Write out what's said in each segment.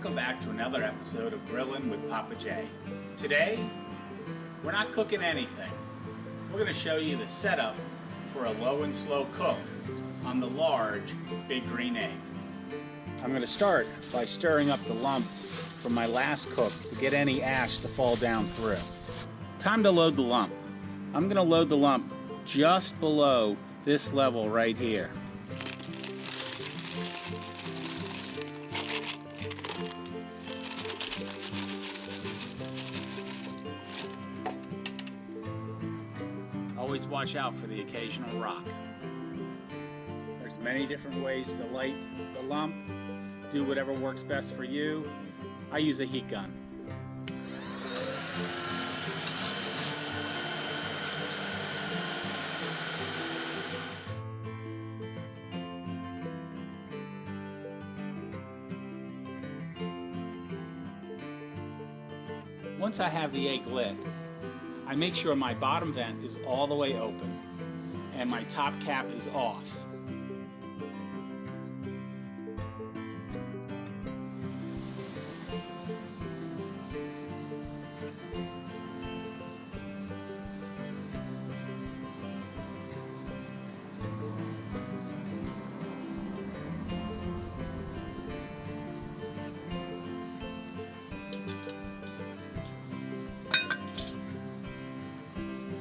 Welcome back to another episode of Grillin' with Papa J. Today, we're not cooking anything. We're going to show you the setup for a low and slow cook on the large big green egg. I'm going to start by stirring up the lump from my last cook to get any ash to fall down through. Time to load the lump. I'm going to load the lump just below this level right here. Always watch out for the occasional rock. There's many different ways to light the lump. Do whatever works best for you. I use a heat gun. Once I have the egg lit, I make sure my bottom vent is all the way open and my top cap is off.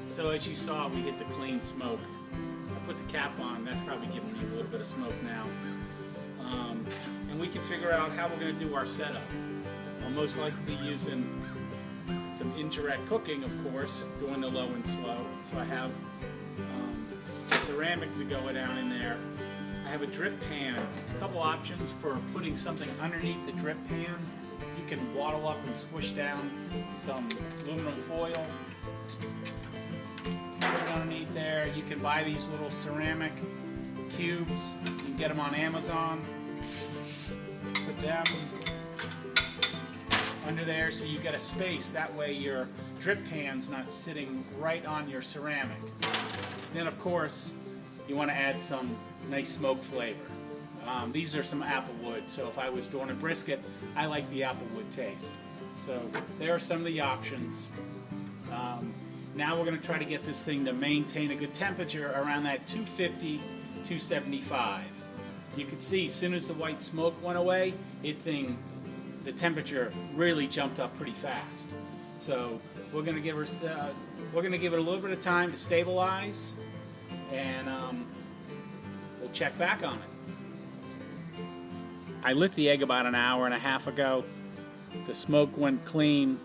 So as you saw, we hit the clean smoke. I put the cap on, that's probably giving me a little bit of smoke now. And we can figure out how we're going to do our setup. I'll most likely be using some indirect cooking, of course, doing the low and slow. So I have ceramic to go down in there. I have a drip pan. A couple options for putting something underneath the drip pan. You can waddle up and squish down some aluminum foil. Underneath there, you can buy these little ceramic cubes. You can get them on Amazon. Put them under there so you get a space. That way your drip pan's not sitting right on your ceramic. Then of course you want to add some nice smoke flavor. These are some applewood, so if I was doing a brisket, I like the applewood taste. So there are some of the options. Now we're going to try to get this thing to maintain a good temperature around that 250, 275. You can see as soon as the white smoke went away, the temperature really jumped up pretty fast. So we're going to give it a little bit of time to stabilize, and we'll check back on it. I lit the egg about an hour and a half ago. The smoke went clean.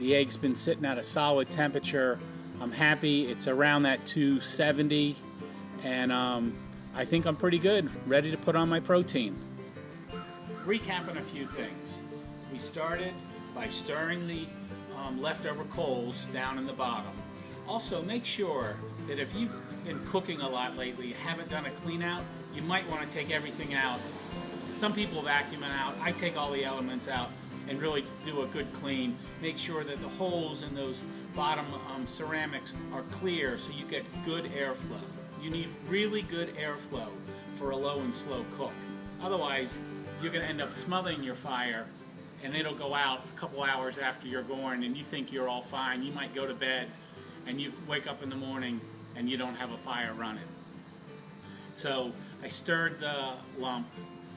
The egg's been sitting at a solid temperature. I'm happy it's around that 270, and I think I'm pretty good, ready to put on my protein. Recapping a few things. We started by stirring the leftover coals down in the bottom. Also, make sure that if you've been cooking a lot lately, you haven't done a clean out, you might want to take everything out. Some people vacuum it out. I take all the elements out and really do a good clean. Make sure that the holes in those bottom ceramics are clear so you get good airflow. You need really good airflow for a low and slow cook. Otherwise, you're going to end up smothering your fire and it'll go out a couple hours after you're going and you think you're all fine. You might go to bed and you wake up in the morning and you don't have a fire running. So I stirred the lump.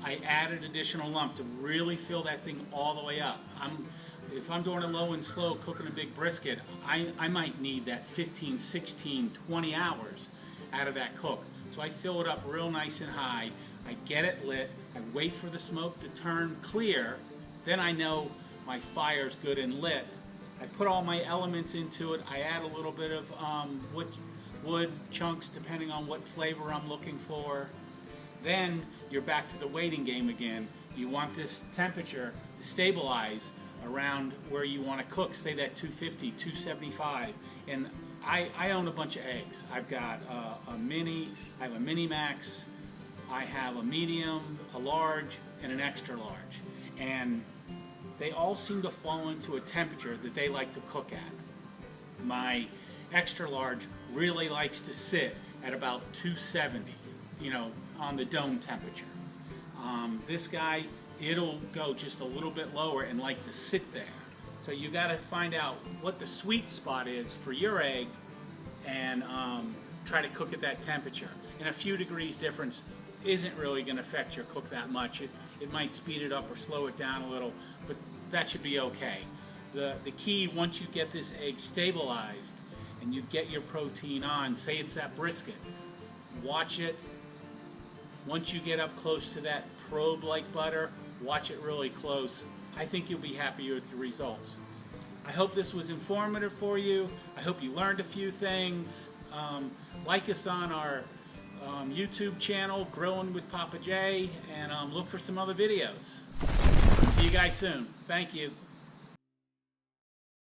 I added additional lump to really fill that thing all the way up. If I'm doing a low and slow, cooking a big brisket, I might need that 15, 16, 20 hours out of that cook. So I fill it up real nice and high. I get it lit. I wait for the smoke to turn clear. Then I know my fire's good and lit. I put all my elements into it. I add a little bit of wood chunks depending on what flavor I'm looking for. Then you're back to the waiting game again. You want this temperature to stabilize around where you want to cook, say that 250, 275. And I own a bunch of eggs. I've got a mini, I have a mini max, I have a medium, a large, and an extra large. And they all seem to fall into a temperature that they like to cook at. My extra large really likes to sit at about 270, on the dome temperature. This guy, it'll go just a little bit lower and like to sit there. So you got to find out what the sweet spot is for your egg and try to cook at that temperature. And a few degrees difference isn't really going to affect your cook that much. It might speed it up or slow it down a little, but that should be okay. The key, once you get this egg stabilized and you get your protein on, say it's that brisket, watch it. Once you get up close to that probe-like butter, watch it really close. I think you'll be happy with the results. I hope this was informative for you. I hope you learned a few things. Like us on our YouTube channel, Grilling with Papa J, and look for some other videos. See you guys soon. Thank you.